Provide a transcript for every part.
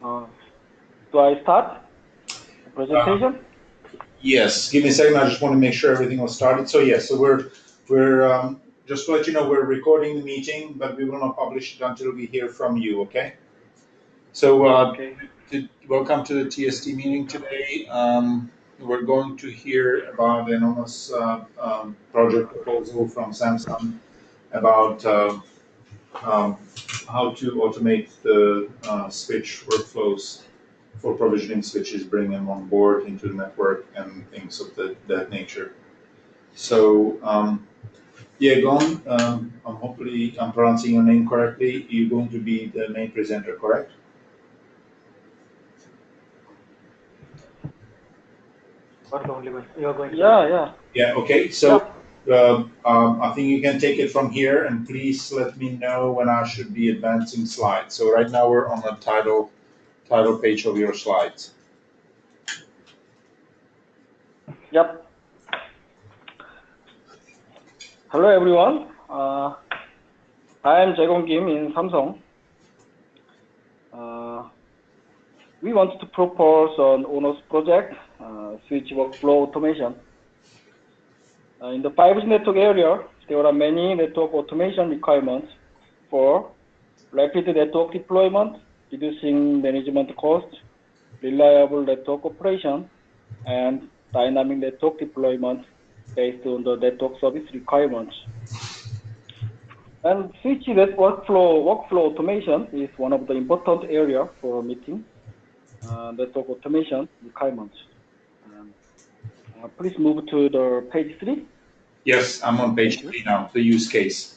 Do I start the presentation? Yes, give me a second. I just want to make sure everything was started. So yes, so we're just to let you know, we're recording the meeting, but we will not publish it until we hear from you. Okay. So Okay. welcome to the TST meeting today. We're going to hear about an ONOS project proposal from Samsung about how to automate the switch workflows for provisioning switches, bring them on board into the network and things of that nature. So, Jaegon, hopefully I'm pronouncing your name correctly. You're going to be the main presenter, correct? What's the only one? You're going to yeah. Yeah, okay. So I think you can take it from here, and please let me know when I should be advancing slides. So right now we're on the title page of your slides. Yep. Hello everyone. I am Jaegon Kim in Samsung. We want to propose an ONOS project, switch workflow automation. In the 5G network area, there are many network automation requirements for rapid network deployment, reducing management costs, reliable network operation, and dynamic network deployment based on the network service requirements. And switch workflow automation is one of the important areas for meeting network automation requirements. Please move to the page 3. Yes, I'm on page 3 now, the use case.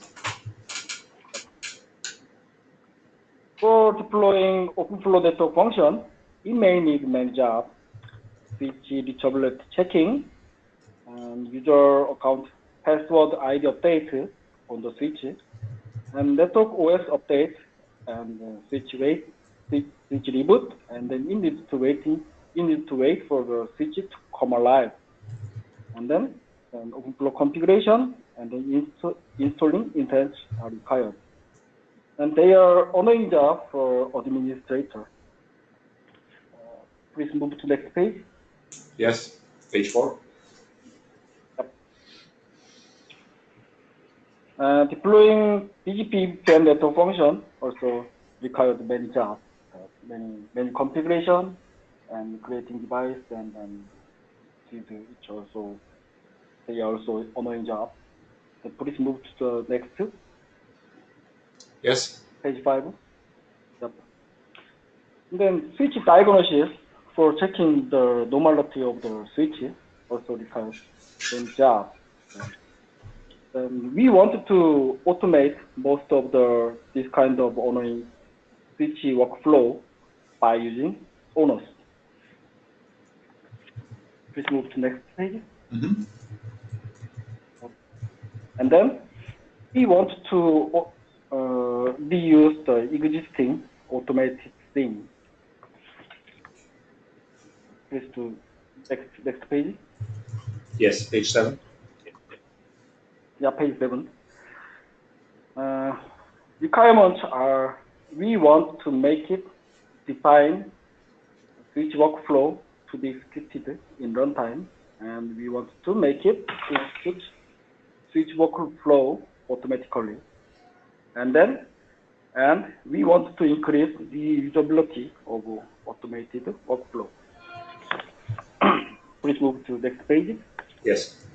For deploying OpenFlow network function, we may need many jobs, switch reachability checking, and user account password ID update on the switch, and network OS update, and switch reboot, and then you need to wait for the switch to come alive, and then OpenFlow configuration, and then installing intents are required. And they are ongoing job for administrator. Please move to next page. Yes, page 4. Yep. Deploying BGP VPN network function also requires many jobs, many configuration, and creating device, and which also they are also ongoing job. So please move to the next two. Yes. Page 5. Yep. And then switch diagnosis for checking the normality of the switch also requires many jobs. We wanted to automate most of this kind of ongoing switch workflow by using ONOS. Please move to next page. Mm-hmm. And then we want to reuse the existing automated thing. Please to next page. Yes, page 7. Yeah, page 7. Requirements are, we want to make it define switch workflow to be executed in runtime, and we want to make it execute switch workflow automatically. And we want to increase the usability of automated workflow. Please move to the next page. Yes.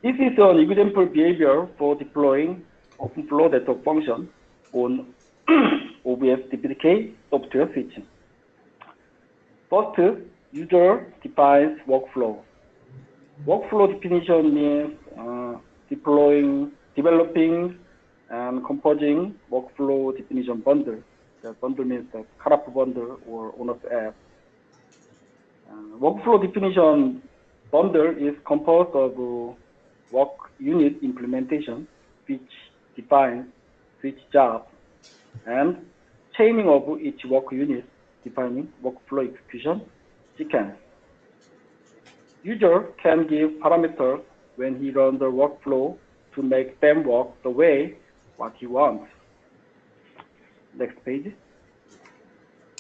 This is an example behavior for deploying OpenFlow network function on OVS DPDK software switch. First, user defines workflow. Workflow definition means developing, and composing workflow definition bundle. That bundle means that cont'd bundle or ONOS app. Workflow definition bundle is composed of work unit implementation, which defines switch job, and chaining of each work unit defining workflow execution sequence. User can give parameters when he runs the workflow to make them work the way what he wants. next page.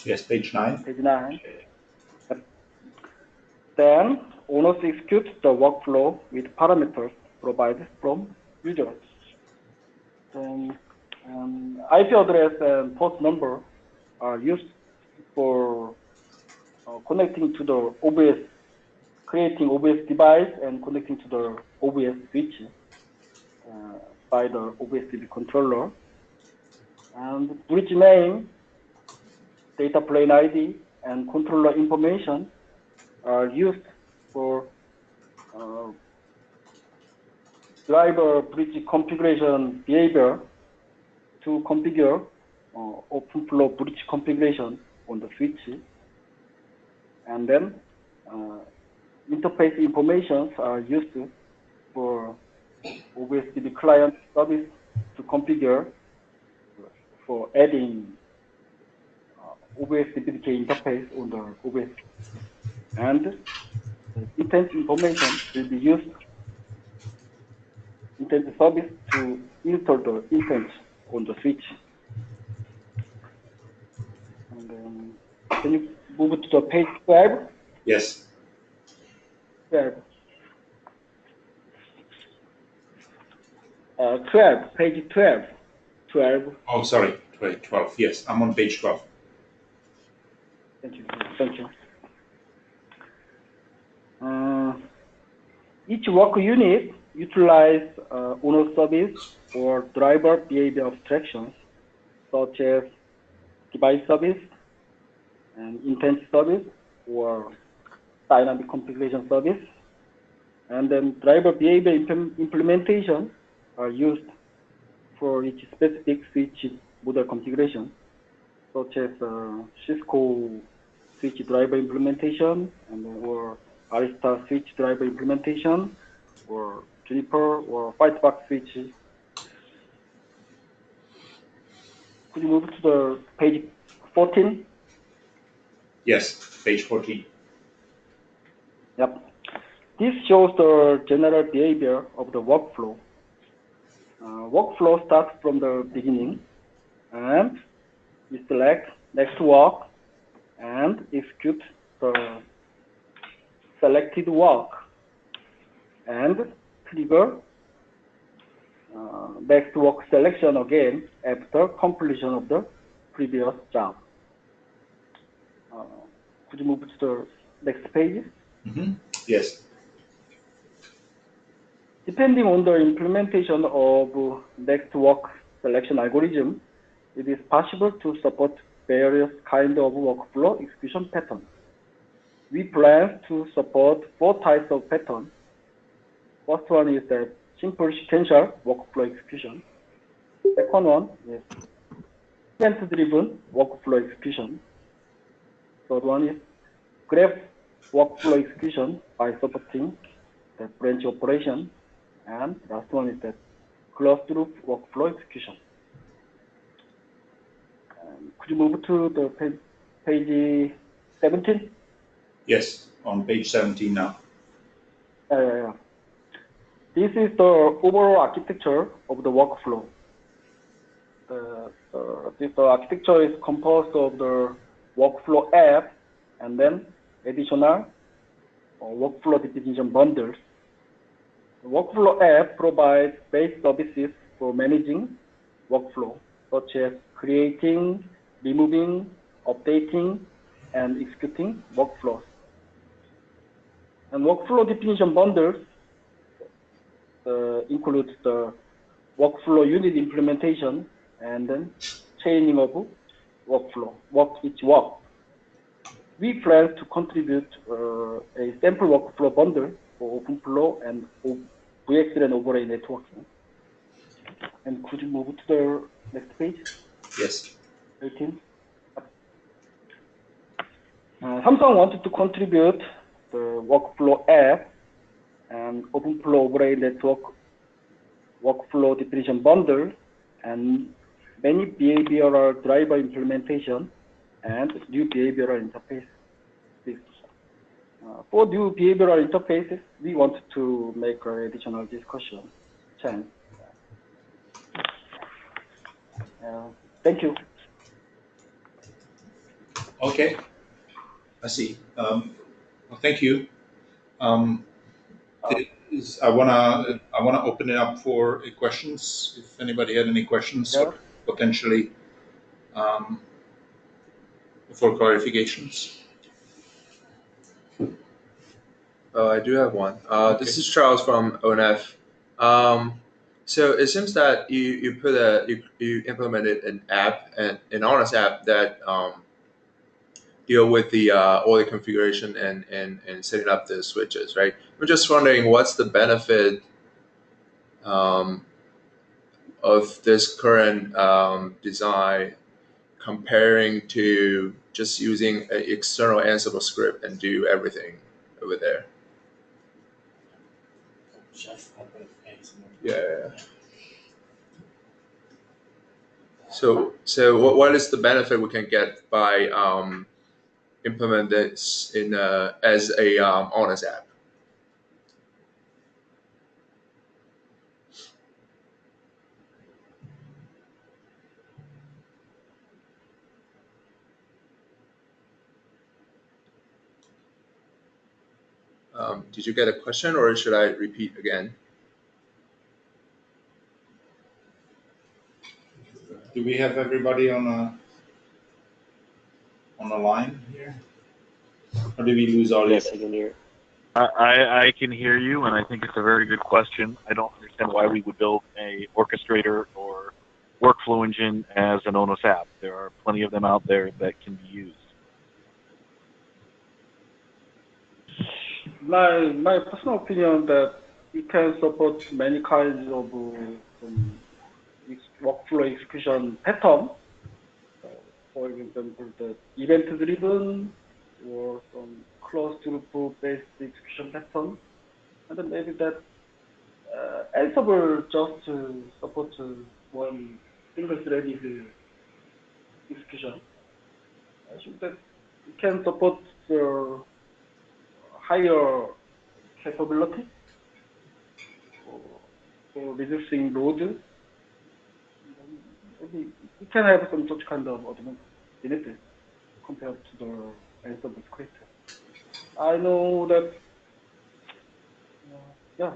Yes, page 9. Page 9. Then ONOS executes the workflow with parameters provided from users. Then IP address and port number are used for connecting to the OVS, creating OVS device and connecting to the OVS switch by the OVS DB controller. And bridge name, data plane ID, and controller information are used for driver bridge configuration behavior to configure open flow bridge configuration on the switch. And then interface informations are used for OVS DB client service to configure for adding OVS DPDK interface on the OVS. And intent information will be used, intent service to install the intent on the switch. And then, can you move to the page 12? Yes. 12. 12, page 12. 12. Oh, sorry, 12. Yes, I'm on page 12. Thank you. Thank you. Each work unit utilize ONOS service or driver behavior abstractions, such as device service and intent service or dynamic configuration service. And then driver behavior implementation are used for each specific switch model configuration, such as Cisco switch driver implementation and or Arista switch driver implementation or Juniper or Fightbox switch. Could you move to the page 14? Yes, page 14. Yep. This shows the general behavior of the workflow. Workflow starts from the beginning and we select next work and execute the selected work and trigger next work selection again after completion of the previous job. Could you move to the next page? Mm-hmm. Yes. Depending on the implementation of next work selection algorithm, it is possible to support various kinds of workflow execution patterns. We plan to support 4 types of patterns. First one is the simple sequential workflow execution. Second one is event-driven workflow execution. Third one is graph workflow execution by supporting the branch operation. And last one is the closed loop workflow execution. Could you move to the page 17? Yes, on page 17 now. Yeah. This is the overall architecture of the workflow. This architecture is composed of the workflow app and then additional workflow definition bundles. The workflow app provides base services for managing workflow, such as creating, removing, updating, and executing workflows. And workflow definition bundles include the workflow unit implementation and then chaining of workflow, each work. We plan to contribute a sample workflow bundle for OpenFlow and VXLAN overlay networking. And could you move to the next page? Yes. 18. Samsung wanted to contribute the workflow app and OpenFlow overlay network workflow definition bundle and many behavioral driver implementation and new behavioral interfaces. For new behavioral interfaces, we want to make an additional discussion chance. Thank you. Okay, I see. Well, thank you. Um, Uh, I wanna open it up for questions. If anybody had any questions or yeah. potentially um, for clarifications. I do have one. This Okay. is Charles from ONF. So it seems that you implemented an app and an ONOS app that deal with the all the configuration and setting up the switches, right? I'm just wondering what's the benefit um, of this current design comparing to just using an external Ansible script and do everything over there. Yeah. So what is the benefit we can get by implement this in as a honest app? Did you get a question, or should I repeat again? Do we have everybody on a line here, or did we lose audio? Yes, I can hear. I can hear you, and I think it's a very good question. I don't understand why we would build a orchestrator or workflow engine as an ONOS app. There are plenty of them out there that can be used. My personal opinion that it can support many kinds of some workflow execution pattern. For example, the event-driven or some closed-loop-based execution pattern, and then maybe that Ansible just to support one single-threaded execution. I think that it can support the higher capability for reducing load. Maybe it can have some such kind of advantage benefit compared to the Ansible script. I know that, yeah.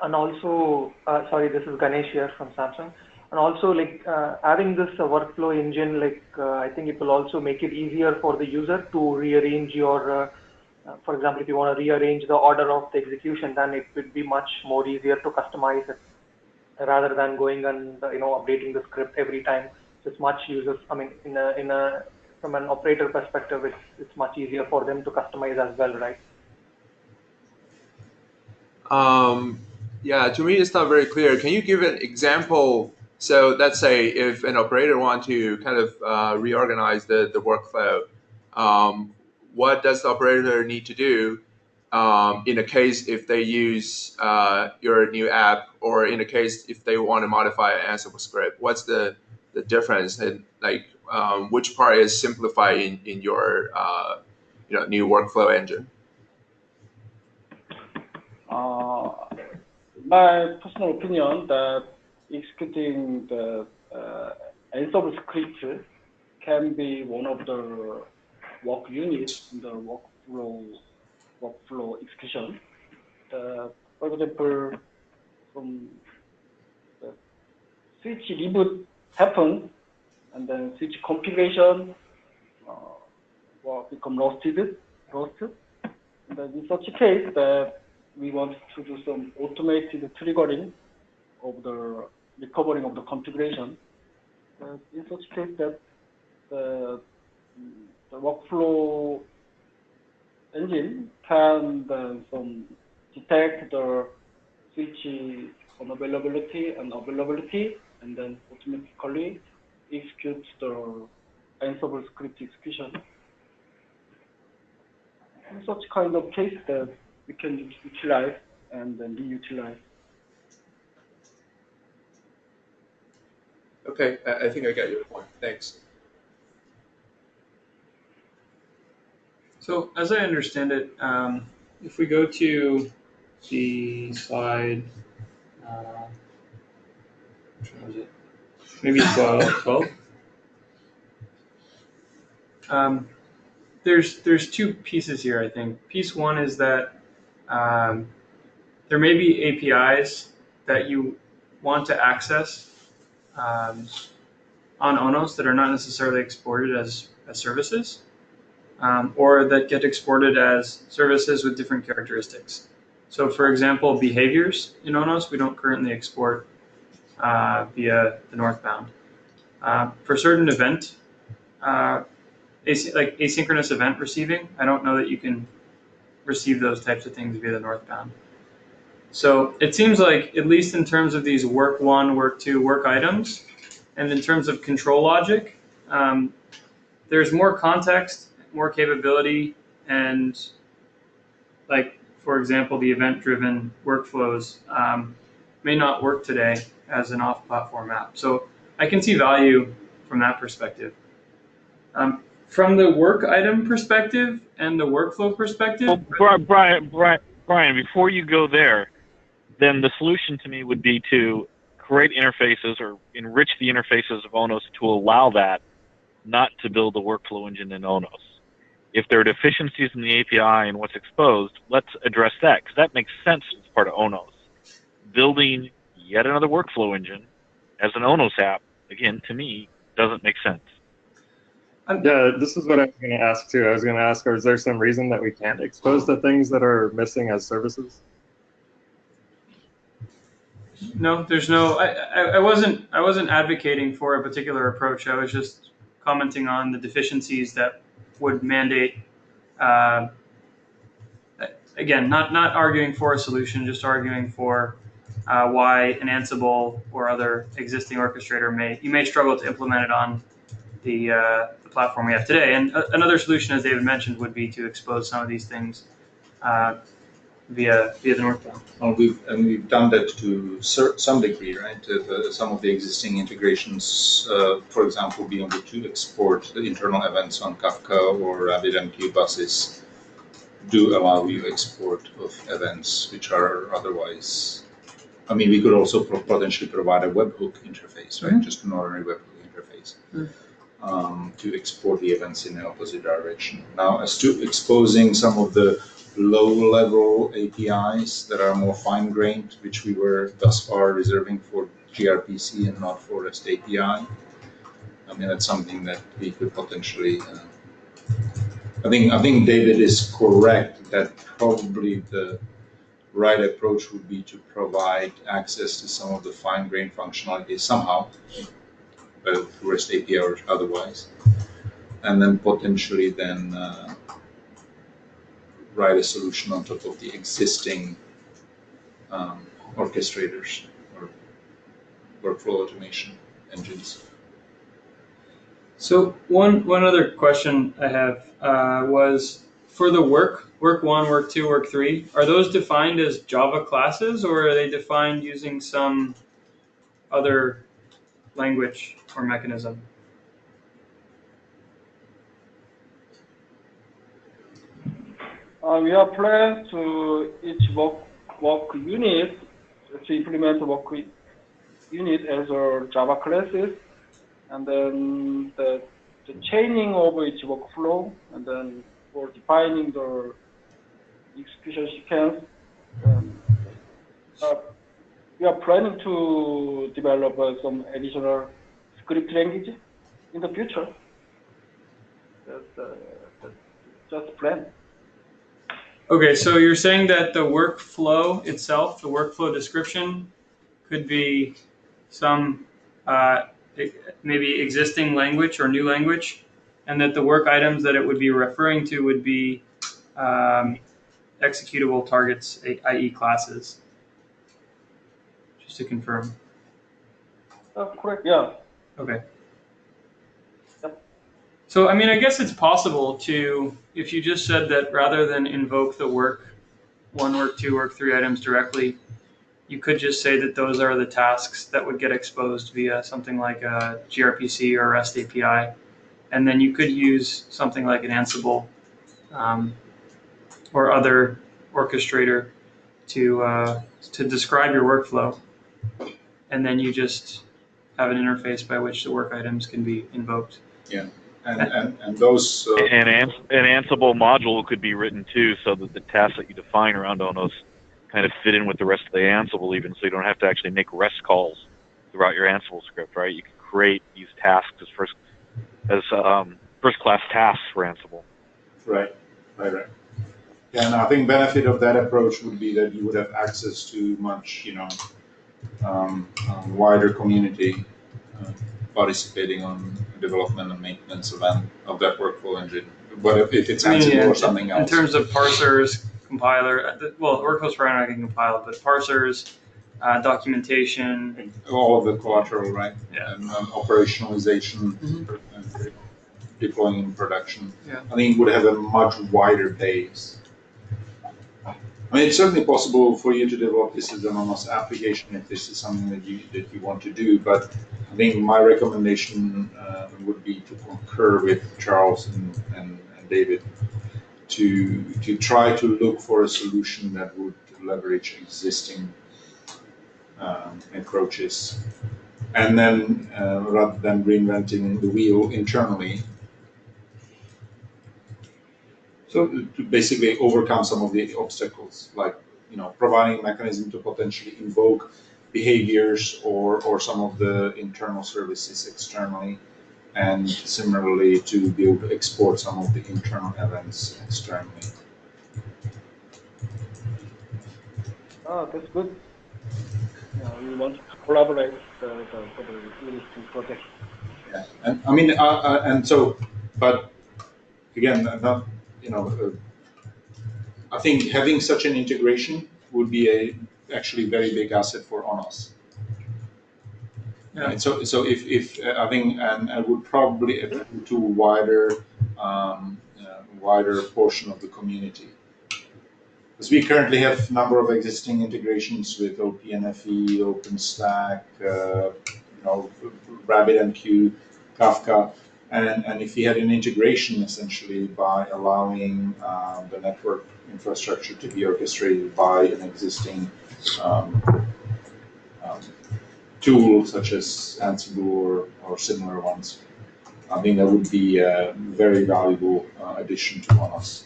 And also, sorry, this is Ganesh here from Samsung. And also, like having this workflow engine, like I think it will also make it easier for the user to rearrange your, for example, if you want to rearrange the order of the execution, then it would be much more easier to customize it rather than going and updating the script every time. So it's much user. I mean, from an operator perspective, it's much easier for them to customize as well, right? Yeah, to me it's not very clear. Can you give an example? So let's say if an operator want to kind of reorganize the workflow, what does the operator need to do in a case if they use your new app, or in a case if they want to modify an Ansible script? What's the difference, and like which part is simplified in your new workflow engine? Uh, my personal opinion that executing the Ansible script can be one of the work units in the workflow execution. For example, from the switch reboot happens and then switch configuration will become rusted. And then in such a case that we want to do some automated triggering of the recovering of the configuration. In such case that the, the workflow engine can then some detect the switch unavailability and availability, and then automatically execute the Ansible script execution. In such kind of case that we can utilize and then reutilize. Okay, I think I get your point. Thanks. So as I understand it, if we go to the slide, which one was it? maybe 12. There's two pieces here, I think. Piece one is that there may be APIs that you want to access on ONOS that are not necessarily exported as services, or that get exported as services with different characteristics. So for example, behaviors in ONOS, we don't currently export via the northbound. For certain event, like asynchronous event receiving, I don't know that you can receive those types of things via the northbound. So it seems like, at least in terms of these work one, work two, work items, and in terms of control logic, there's more context, more capability, and like, for example, the event-driven workflows may not work today as an off-platform app. So I can see value from that perspective. From the work item perspective and the workflow perspective. Well, Brian, before you go there, then the solution to me would be to create interfaces or enrich the interfaces of ONOS to allow that, not to build a workflow engine in ONOS. If there are deficiencies in the API and what's exposed, let's address that, because that makes sense as part of ONOS. Building yet another workflow engine as an ONOS app, again, to me, doesn't make sense. Yeah, this is what I was going to ask too. I was going to ask, is there some reason that we can't expose the things that are missing as services? No, there's no. I wasn't advocating for a particular approach. I was just commenting on the deficiencies that would mandate. Again, not arguing for a solution, just arguing for why an Ansible or other existing orchestrator you may struggle to implement it on the platform we have today. And another solution, as David mentioned, would be to expose some of these things via the northbound. Well, we've done that to some degree, right? Some of the existing integrations, for example, being able to export the internal events on Kafka or RabbitMQ buses, do allow you export of events which are otherwise. I mean, we could also potentially provide a webhook interface, right? Mm-hmm. Just an ordinary webhook interface. Mm-hmm. To export the events in the opposite direction. Now, as to exposing some of the low-level APIs that are more fine-grained, which we were thus far reserving for gRPC and not for REST API, I mean, that's something that we could potentially. I think David is correct that probably the right approach would be to provide access to some of the fine-grained functionality somehow, whether through REST API or otherwise, and then potentially write a solution on top of the existing orchestrators or workflow automation engines. So one other question I have was, for the work one, work two, work three, are those defined as Java classes, or are they defined using some other language or mechanism? We have plans to each work unit to implement work unit as a Java classes, and then the chaining of each workflow, and then for defining the execution sequence. We are planning to develop some additional script language in the future. That's just a plan. Okay, so you're saying that the workflow itself, the workflow description, could be some maybe existing language or new language, and that the work items that it would be referring to would be executable targets, i.e. classes. Just to confirm. Correct, yeah. Okay. So, I mean, I guess it's possible to, if you just said that rather than invoke the work one, work two, work three items directly, you could just say that those are the tasks that would get exposed via something like a gRPC or REST API. And then you could use something like an Ansible or other orchestrator to describe your workflow. And then you just have an interface by which the work items can be invoked. Yeah, and those an Ansible module could be written too, so that the tasks that you define around ONOS kind of fit in with the rest of the Ansible, even so you don't have to actually make REST calls throughout your Ansible script, right? You can create these tasks as first-class tasks for Ansible. Right. Yeah, and I think benefit of that approach would be that you would have access to much, wider community participating on development and maintenance of that workflow engine. But if it's Ansible or something else. In terms of parsers, compiler, well, workflows right now can compile, but parsers, documentation, all of the collateral, right? Yeah. And operationalization, and deploying in production. Yeah. I think it would have a much wider base. I mean, it's certainly possible for you to develop this as an ONOS application if this is something that you want to do. But I think my recommendation would be to concur with Charles and David to try to look for a solution that would leverage existing approaches, and then rather than reinventing the wheel internally. So to basically overcome some of the obstacles, like providing a mechanism to potentially invoke behaviors or some of the internal services externally, and similarly to be able to export some of the internal events externally. Oh, that's good. We want to collaborate for the existing project. Yeah, and I mean, and so, but again, not I think having such an integration would be actually very big asset for ONOS. Yeah. Right? So if I think, and I would probably appeal to wider portion of the community, because we currently have a number of existing integrations with OPNFE, OpenStack, RabbitMQ, Kafka. And if we had an integration essentially by allowing the network infrastructure to be orchestrated by an existing tool such as Ansible or similar ones, I think that would be a very valuable addition to ONOS.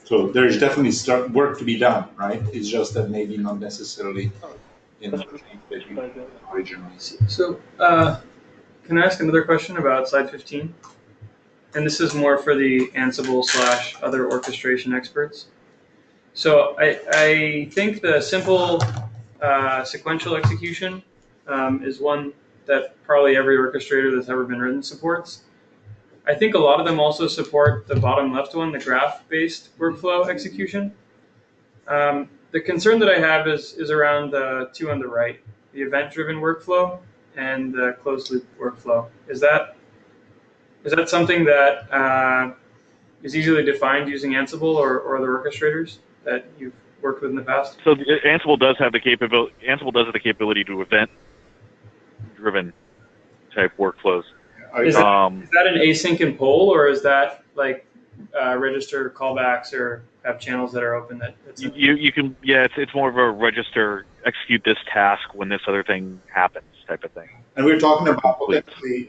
So there's definitely work to be done, right? It's just that maybe not necessarily in the shape that you originally see. So, can I ask another question about slide 15? And this is more for the Ansible / other orchestration experts. So I think the simple sequential execution is one that probably every orchestrator that's ever been written supports. I think a lot of them also support the bottom left one, the graph-based workflow execution. The concern that I have is around the two on the right, the event-driven workflow and the closed-loop workflow. Is that something that is easily defined using Ansible or other orchestrators that you've worked with in the past? So Ansible does have the capability. Ansible does have the capability to event-driven type workflows. Is that an async and poll, or is that like register callbacks or have channels that are open? You can it's more of a register, execute this task when this other thing happens type of thing. And we're talking about potentially.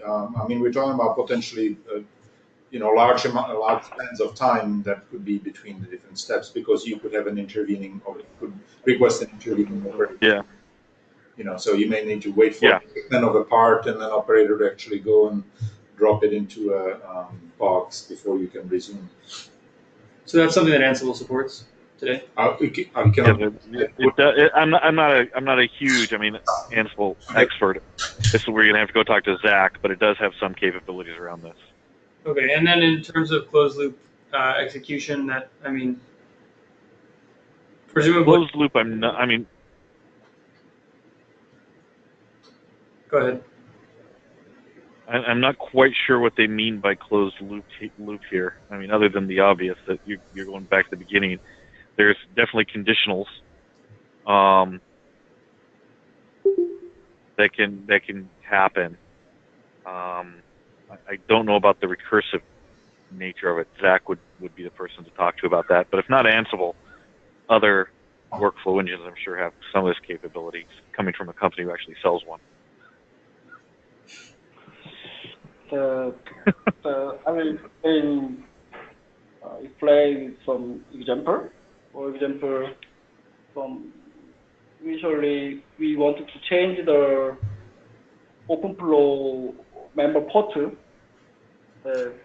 Large spans of time that could be between the different steps, because you could have an intervening, or you could request an intervening operator. Yeah. So you may need to wait for the shipment of a part and then operator to actually go and drop it into a box before you can resume. So that's something that Ansible supports today. I'm not a huge, Ansible expert. This is where you're gonna have to go talk to Zach, but it does have some capabilities around this. Okay, and then in terms of closed loop execution, presumably closed loop. Go ahead. I'm not quite sure what they mean by closed loop here. Other than the obvious that you're going back to the beginning. There's definitely conditionals that can happen. I don't know about the recursive nature of it. Zach would be the person to talk to about that. But if not Ansible, other workflow engines, I'm sure, have some of this capability coming from a company who actually sells one. I will explain some example. For example, usually we wanted to change the OpenFlow member port.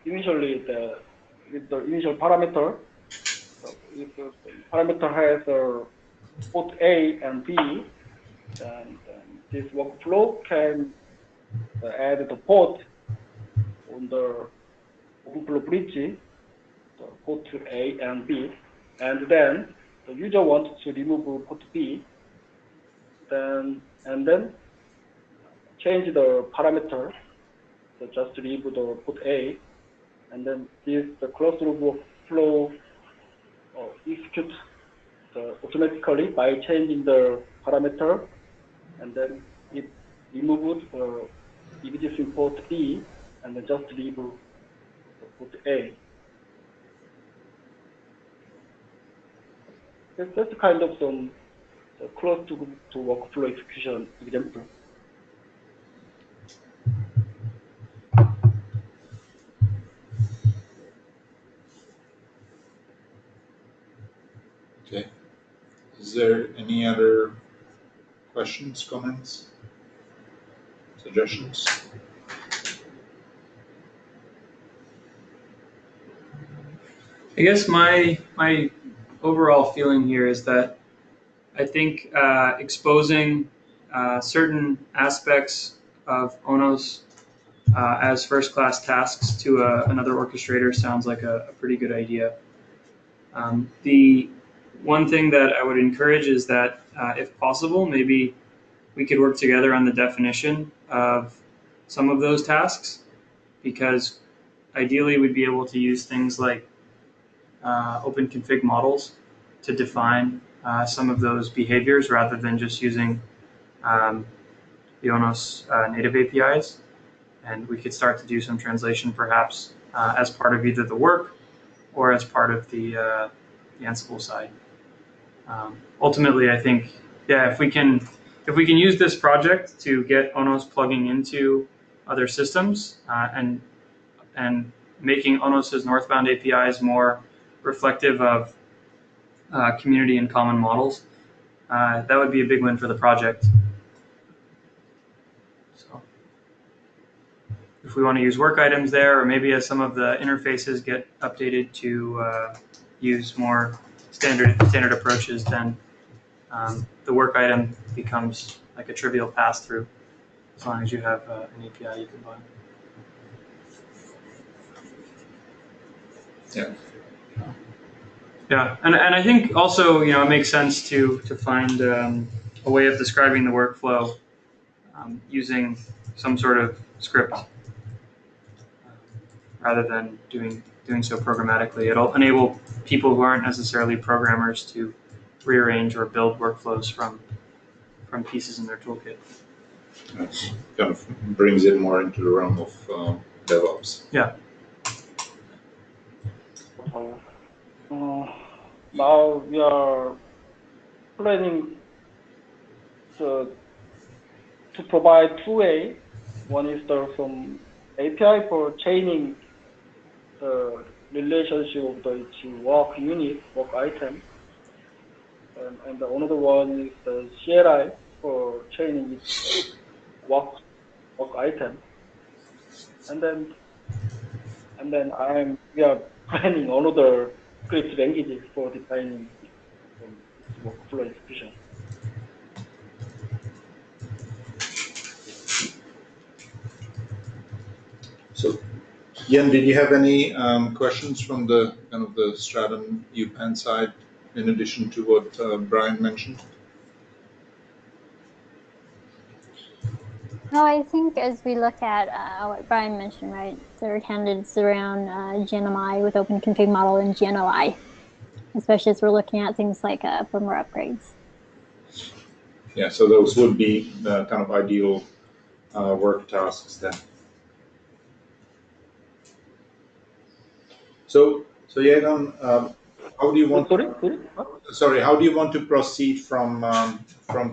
Initially, with the initial parameter, so if the parameter has port A and B, then this workflow can add the port on the OpenFlow bridge, the port A and B, and then the user wants to remove port B, and then change the parameter, so just leave the port A, and then the closed loop workflow execute automatically by changing the parameter, and then it removes the existing port B, and then just leave the port A. That's kind of some close to workflow execution example. Okay. Is there any other questions, comments, suggestions? I guess my overall feeling here is that I think exposing certain aspects of ONOS as first-class tasks to another orchestrator sounds like a pretty good idea. The one thing that I would encourage is that if possible, maybe we could work together on the definition of some of those tasks, because ideally we'd be able to use things like open config models to define some of those behaviors rather than just using the ONOS native APIs. And we could start to do some translation perhaps as part of either the work or as part of the Ansible side. Ultimately, I think, yeah, if we can use this project to get ONOS plugging into other systems and making ONOS's northbound APIs more reflective of community and common models, that would be a big win for the project. So if we want to use work items there, or maybe as some of the interfaces get updated to use more standard approaches, then the work item becomes like a trivial pass-through, as long as you have an API you can buy. Yeah. Yeah, and I think also, it makes sense to find a way of describing the workflow using some sort of script rather than doing so programmatically. It'll enable people who aren't necessarily programmers to rearrange or build workflows from pieces in their toolkit. That kind of brings it more into the realm of DevOps. Yeah. Now we are planning to provide two ways. One is some API for chaining the relationship of the each work unit, work item, and another one is the CLI for chaining each work item, and then we are planning another script language for defining workflow execution. So, Yen, did you have any questions from the kind of the Stratum UPenn side, in addition to what Brian mentioned? No, I think as we look at what Brian mentioned, right, there are candidates around GNMI with open config model and GNOI, especially as we're looking at things like firmware upgrades. Yeah, so those would be the kind of ideal work tasks then. So Jaegon, How do you want? Sorry. Sorry. How do you want to proceed from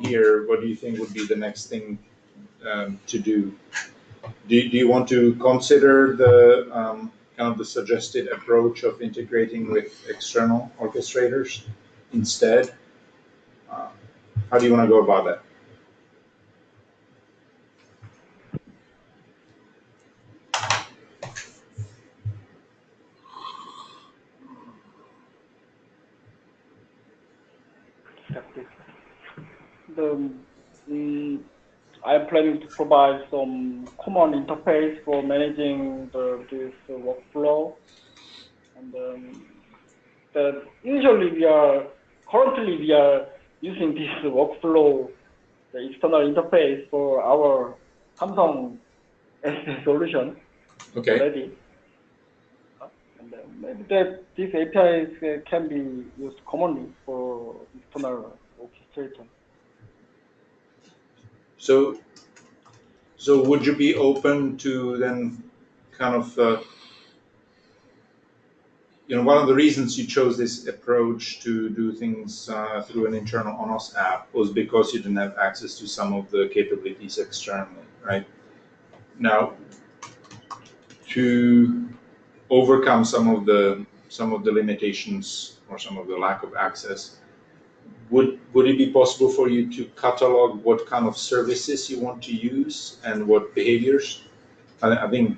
here? What do you think would be the next thing to do? Do you want to consider the kind of the suggested approach of integrating with external orchestrators instead? How do you want to go about that? I'm planning to provide some common interface for managing this workflow, and that currently we are using this workflow, the external interface for our Samsung SD solution already. And maybe that these APIs can be used commonly for external orchestration. So would you be open to then kind of, one of the reasons you chose this approach to do things through an internal ONOS app was because you didn't have access to some of the capabilities externally, right? Now, to overcome some of the limitations or some of the lack of access, would it be possible for you to catalog what kind of services you want to use and what behaviors? I think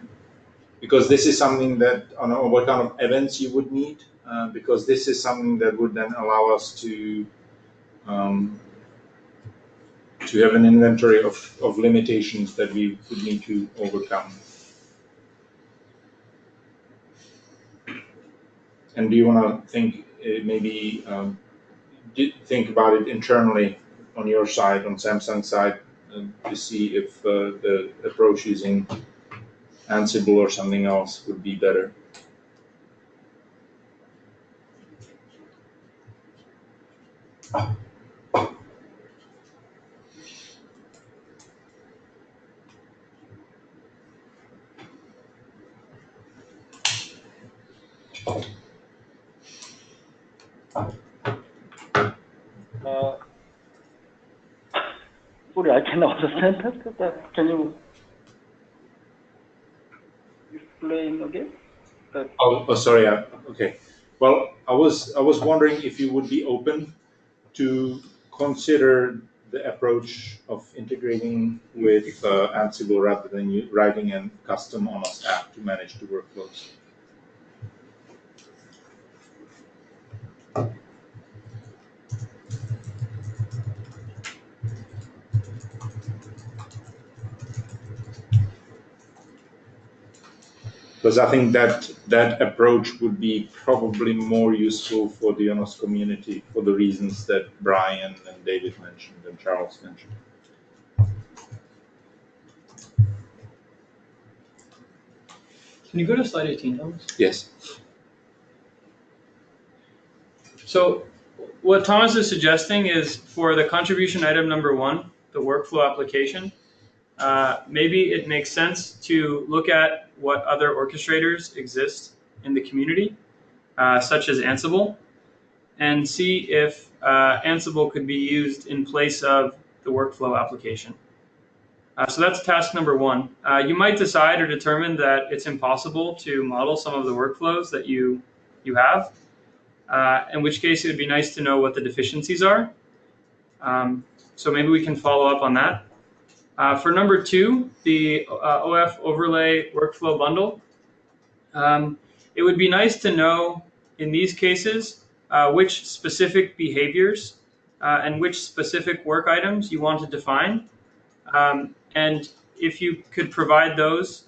because this is something that, I don't know what kind of events you would need, because this is something that would then allow us to have an inventory of limitations that we would need to overcome. And do you want to think maybe think about it internally on your side, on Samsung side, to see if the approach using Ansible or something else would be better? Sorry, I cannot understand that. Can you explain again? Oh, sorry. Okay. Well, I was wondering if you would be open to consider the approach of integrating with Ansible rather than you writing a custom ONOS app to manage the workflows. Because I think that approach would be probably more useful for the ONOS community for the reasons that Brian and David mentioned and Charles mentioned. Can you go to slide 18, Thomas? Yes. So what Thomas is suggesting is for the contribution item number 1, the workflow application, maybe it makes sense to look at what other orchestrators exist in the community, such as Ansible, and see if Ansible could be used in place of the workflow application. So that's task number 1. You might decide or determine that it's impossible to model some of the workflows that you have, in which case it would be nice to know what the deficiencies are. So maybe we can follow up on that. For number 2, the OF overlay workflow bundle, it would be nice to know in these cases which specific behaviors and which specific work items you want to define. And if you could provide those,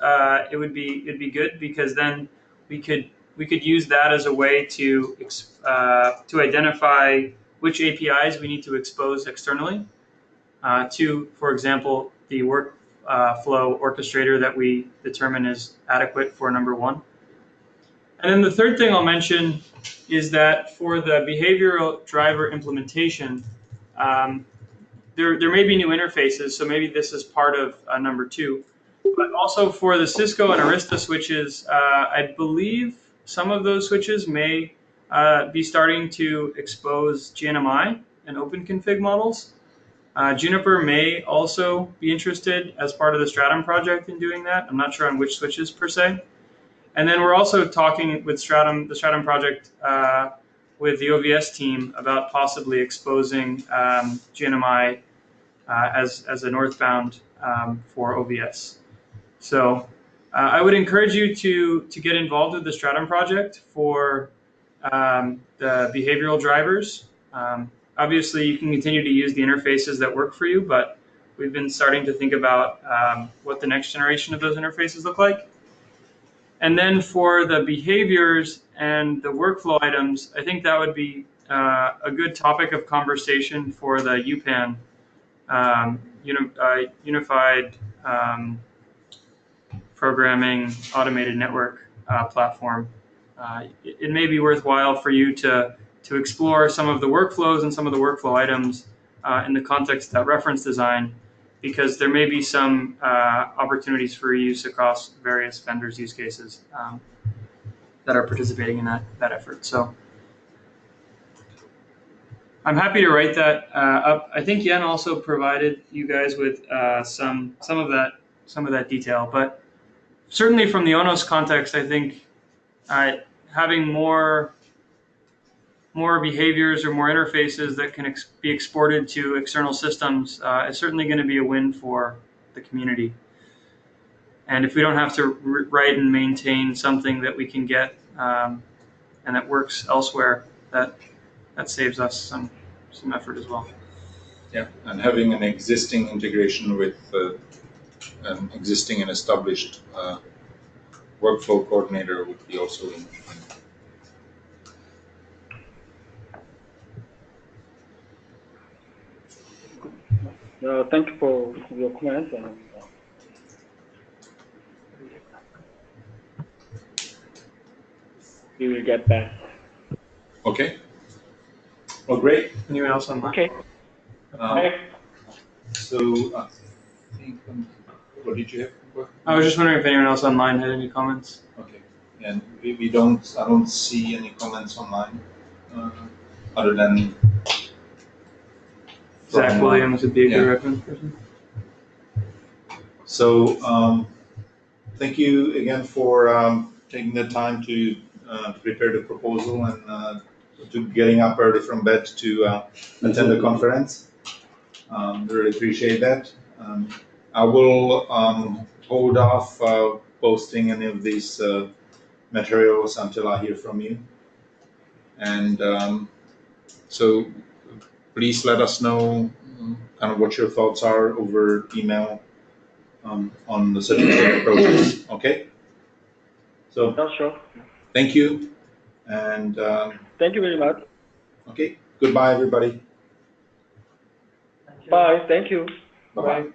it'd be good, because then we could use that as a way to identify which APIs we need to expose externally to, for example, the workflow orchestrator that we determine is adequate for number 1. And then the third thing I'll mention is that for the behavioral driver implementation, there may be new interfaces, so maybe this is part of number 2. But also for the Cisco and Arista switches, I believe some of those switches may be starting to expose GNMI and OpenConfig models. Juniper may also be interested as part of the Stratum project in doing that. I'm not sure on which switches per se. And then we're also talking with Stratum, the Stratum project, with the OVS team about possibly exposing GNMI as a northbound for OVS. So I would encourage you to get involved with the Stratum project for the behavioral drivers. Obviously, you can continue to use the interfaces that work for you, but we've been starting to think about what the next generation of those interfaces look like. And then for the behaviors and the workflow items, I think that would be a good topic of conversation for the UPAN, Unified Programming Automated Network platform. It may be worthwhile for you to explore some of the workflows and some of the workflow items in the context of that reference design, because there may be some opportunities for use across various vendors' use cases that are participating in that effort. So I'm happy to write that up. I think Yen also provided you guys with some of that detail, but certainly from the ONOS context, I think having more behaviors or more interfaces that can be exported to external systems is certainly going to be a win for the community. And if we don't have to write and maintain something that we can get and that works elsewhere, that saves us some effort as well. Yeah, and having an existing integration with an existing and established workflow coordinator would be also interesting. Thank you for your comments. And, we will get back. Okay. Well, great. Anyone else online? Okay. So I think, what did you have? I was just wondering if anyone else online had any comments. Okay. And I don't see any comments online other than Zach Williams would be a good reference person. So thank you again for taking the time to prepare the proposal and to getting up early from bed to attend the conference. Really appreciate that. I will hold off posting any of these materials until I hear from you. And so please let us know kind of what your thoughts are over email on the certificate process. Okay? So Sure. thank you. And thank you very much. Okay. Goodbye, everybody. Bye. Thank you. Bye-bye.